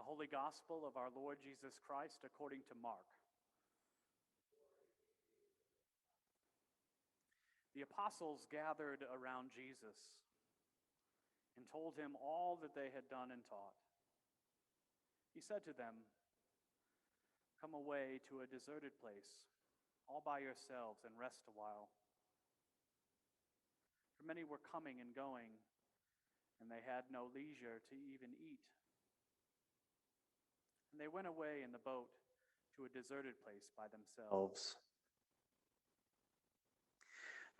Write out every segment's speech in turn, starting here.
Holy Gospel of our Lord Jesus Christ according to Mark. The apostles gathered around Jesus and told him all that they had done and taught. He said to them, "Come away to a deserted place, all by yourselves, and rest a while." For many were coming and going, and they had no leisure to even eat. And they went away in the boat to a deserted place by themselves.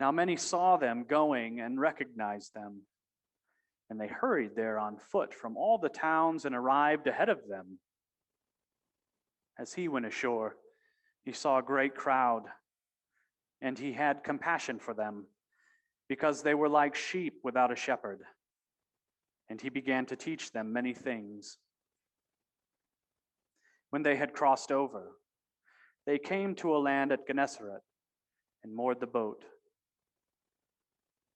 Now many saw them going and recognized them, and they hurried there on foot from all the towns and arrived ahead of them. As he went ashore, he saw a great crowd, and he had compassion for them, because they were like sheep without a shepherd. And he began to teach them many things. When they had crossed over, they came to a land at Gennesaret and moored the boat.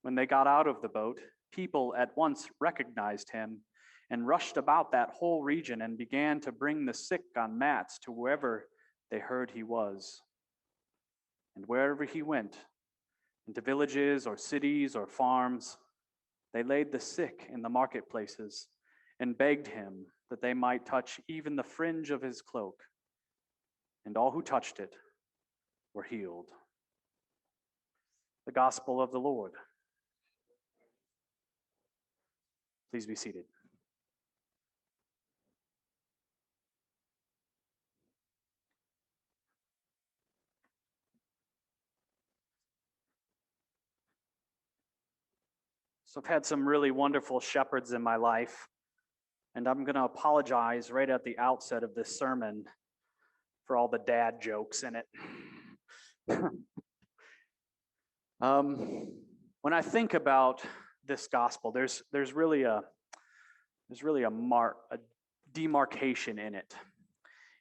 When they got out of the boat, people at once recognized him and rushed about that whole region and began to bring the sick on mats to wherever they heard he was. And wherever he went, into villages or cities or farms, they laid the sick in the marketplaces and begged him that they might touch even the fringe of his cloak. And all who touched it were healed. The Gospel of the Lord. Please be seated. So I've had some really wonderful shepherds in my life, and I'm going to apologize right at the outset of this sermon for all the dad jokes in it. When I think about this gospel, there's really a demarcation in it,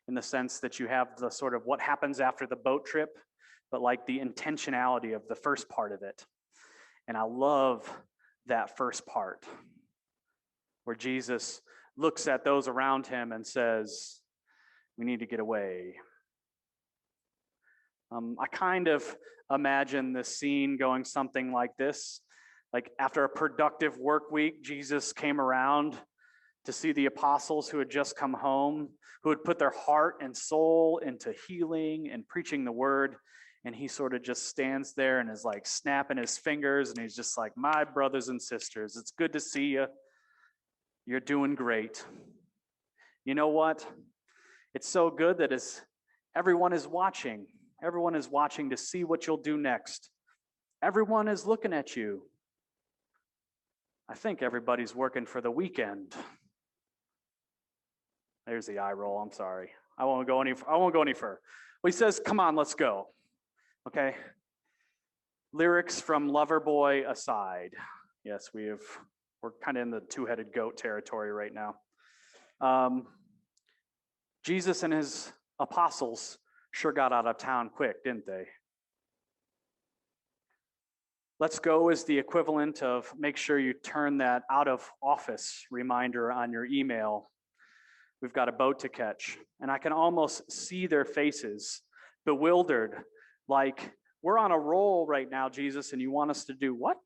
in the sense that you have the sort of what happens after the boat trip, but like the intentionality of the first part of it. And I love that first part where Jesus looks at those around him and says, "We need to get away." I kind of imagine this scene going something like this. Like after a productive work week, Jesus came around to see the apostles who had just come home, who had put their heart and soul into healing and preaching the word. And he sort of just stands there and is like snapping his fingers. And he's just like, "My brothers and sisters, it's good to see you. You're doing great. You know what? It's so good that everyone is watching. Everyone is watching to see what you'll do next. Everyone is looking at you. I think everybody's working for the weekend." There's the eye roll. I'm sorry. I won't go any further. Well, he says, "Come on, let's go." Okay. Lyrics from Loverboy aside. Yes, we're kind of in the two-headed goat territory right now. Jesus and his apostles sure got out of town quick, didn't they? "Let's go" is the equivalent of make sure you turn that out of office reminder on your email. We've got a boat to catch. And I can almost see their faces, bewildered, like, "We're on a roll right now, Jesus, and you want us to do what?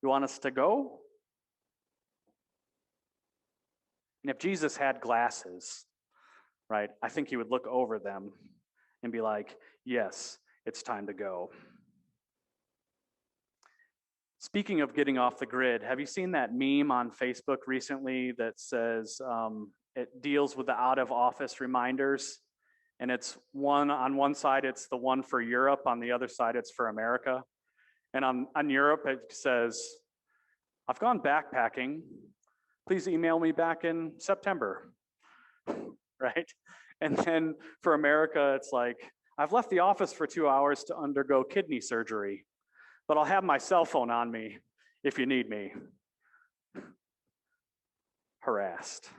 You want us to go?" And if Jesus had glasses, right, I think he would look over them and be like, "Yes, it's time to go." Speaking of getting off the grid, have you seen that meme on Facebook recently that says it deals with the out of office reminders? And it's on one side, it's the one for Europe. On the other side, it's for America. And on Europe, it says, "I've gone backpacking. Please email me back in September." Right? And then for America, it's like, "I've left the office for 2 hours to undergo kidney surgery, but I'll have my cell phone on me if you need me." Harassed.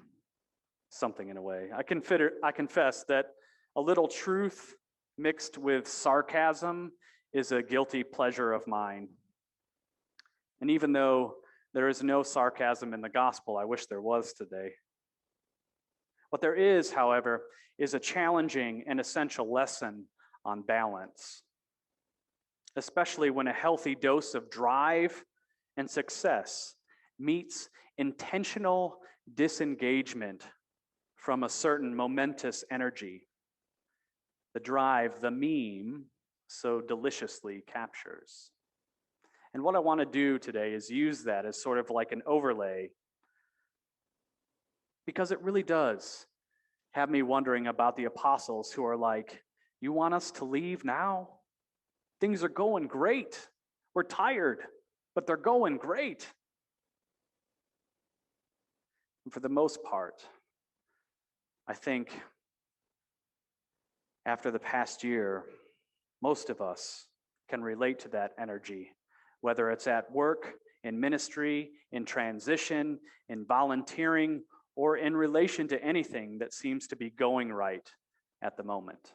Something in a way. I confess that a little truth mixed with sarcasm is a guilty pleasure of mine. And even though there is no sarcasm in the gospel, I wish there was today. What there is, however, is a challenging and essential lesson on balance, especially when a healthy dose of drive and success meets intentional disengagement from a certain momentous energy, the drive the meme so deliciously captures. And what I want to do today is use that as sort of like an overlay, because it really does have me wondering about the apostles who are like, you want us to leave now? Things are going great. We're tired, but they're going great. And for the most part, I think after the past year, most of us can relate to that energy, whether it's at work, in ministry, in transition, in volunteering, or in relation to anything that seems to be going right at the moment.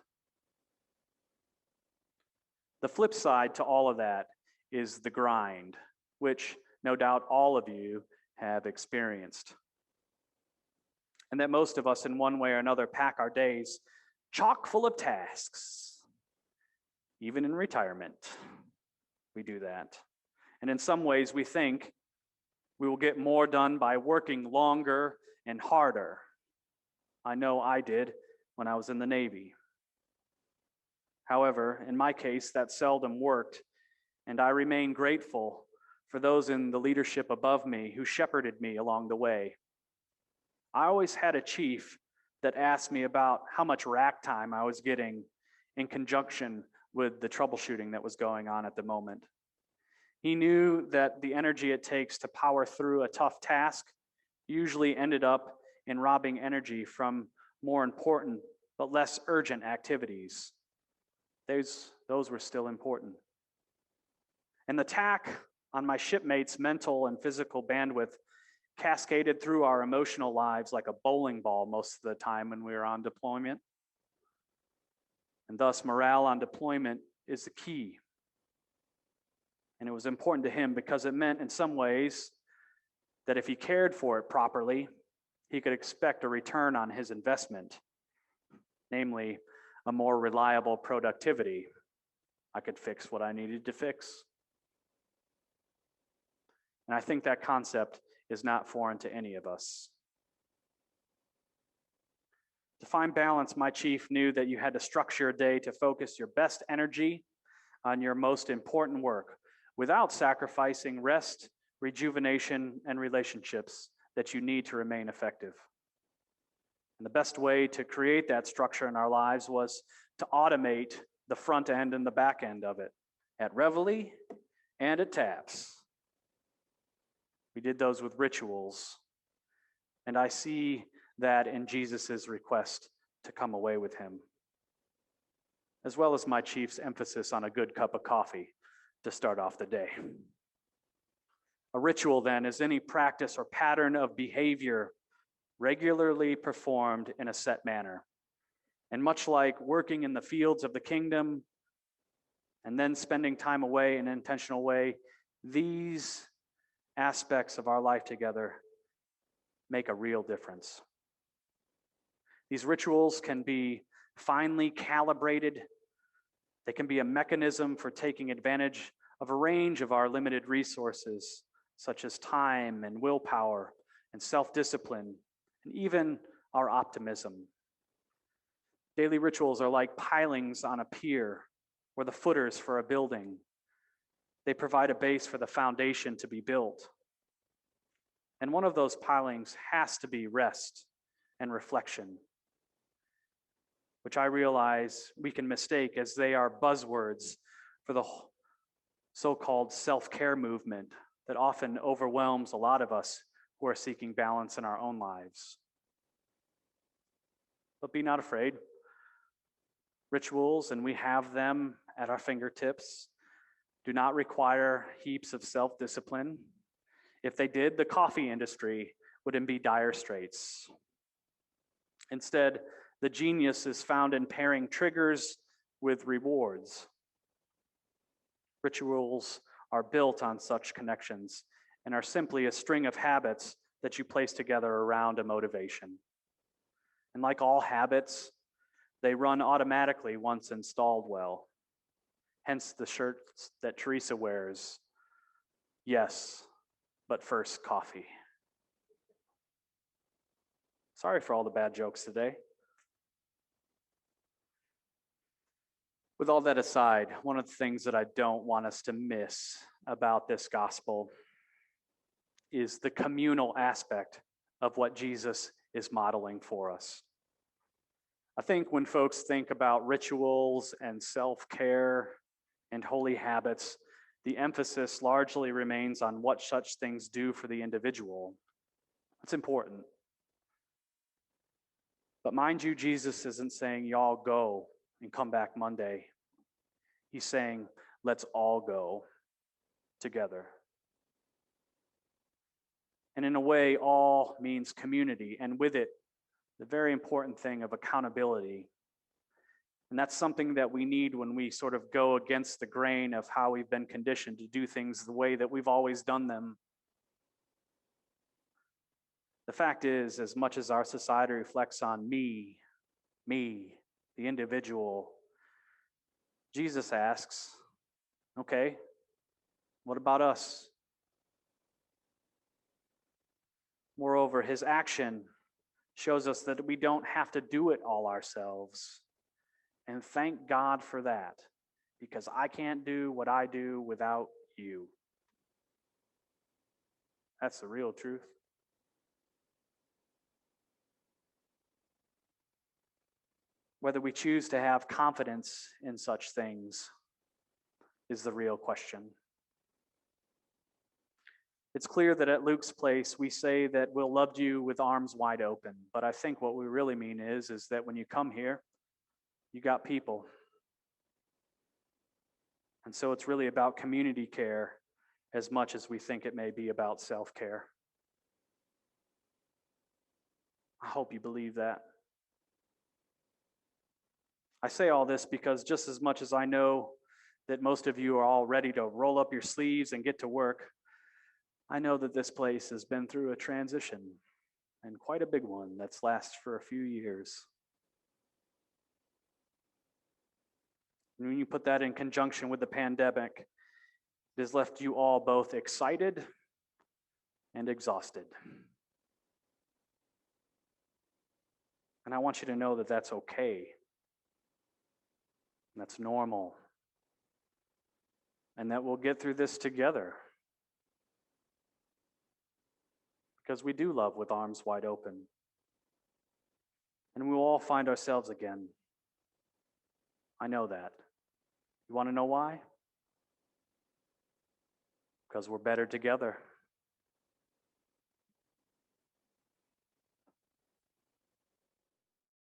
The flip side to all of that is the grind, which no doubt all of you have experienced. And that most of us, in one way or another, pack our days chock full of tasks. Even in retirement, we do that. And in some ways, we think we will get more done by working longer and harder. I know I did when I was in the Navy. However, in my case, that seldom worked, and I remain grateful for those in the leadership above me who shepherded me along the way. I always had a chief that asked me about how much rack time I was getting in conjunction with the troubleshooting that was going on at the moment. He knew that the energy it takes to power through a tough task usually ended up in robbing energy from more important but less urgent activities. Those were still important. And the tack on my shipmates' mental and physical bandwidth cascaded through our emotional lives like a bowling ball most of the time when we were on deployment. And thus, morale on deployment is the key. And it was important to him because it meant, in some ways, that if he cared for it properly, he could expect a return on his investment, namely, a more reliable productivity. I could fix what I needed to fix. And I think that concept is not foreign to any of us. To find balance, my chief knew that you had to structure a day to focus your best energy on your most important work without sacrificing rest, rejuvenation, and relationships that you need to remain effective. And the best way to create that structure in our lives was to automate the front end and the back end of it at Reveille and at TAPS. We did those with rituals, and I see that in Jesus' request to come away with him, as well as my chief's emphasis on a good cup of coffee to start off the day. A ritual, then, is any practice or pattern of behavior regularly performed in a set manner. And much like working in the fields of the kingdom and then spending time away in an intentional way, these aspects of our life together make a real difference. These rituals can be finely calibrated. They can be a mechanism for taking advantage of a range of our limited resources, such as time and willpower and self-discipline, and even our optimism. Daily rituals are like pilings on a pier or the footers for a building. They provide a base for the foundation to be built. And one of those pilings has to be rest and reflection, which I realize we can mistake as they are buzzwords for the so-called self-care movement that often overwhelms a lot of us who are seeking balance in our own lives. But be not afraid. Rituals, and we have them at our fingertips, do not require heaps of self-discipline. If they did, the coffee industry would be dire straits. Instead, the genius is found in pairing triggers with rewards. Rituals are built on such connections and are simply a string of habits that you place together around a motivation. And like all habits, they run automatically once installed well. Hence the shirts that Teresa wears. Yes, but first coffee. Sorry for all the bad jokes today. With all that aside, one of the things that I don't want us to miss about this gospel is the communal aspect of what Jesus is modeling for us. I think when folks think about rituals and self-care and holy habits, the emphasis largely remains on what such things do for the individual. It's important. But mind you, Jesus isn't saying, y'all go and come back Monday. He's saying, let's all go together. And in a way, all means community, and with it, the very important thing of accountability. And that's something that we need when we sort of go against the grain of how we've been conditioned to do things the way that we've always done them. The fact is, as much as our society reflects on me, the individual, Jesus asks, okay, what about us? Moreover, his action shows us that we don't have to do it all ourselves. And thank God for that, because I can't do what I do without you. That's the real truth. Whether we choose to have confidence in such things is the real question. It's clear that at Luke's place, we say that we'll love you with arms wide open. But I think what we really mean is that when you come here, you got people. And so it's really about community care as much as we think it may be about self-care. I hope you believe that. I say all this because just as much as I know that most of you are all ready to roll up your sleeves and get to work, I know that this place has been through a transition, and quite a big one that's lasted for a few years. And when you put that in conjunction with the pandemic, it has left you all both excited and exhausted. And I want you to know that that's okay. And that's normal. And that we'll get through this together. Because we do love with arms wide open. And we will all find ourselves again. I know that. You want to know why? Because we're better together.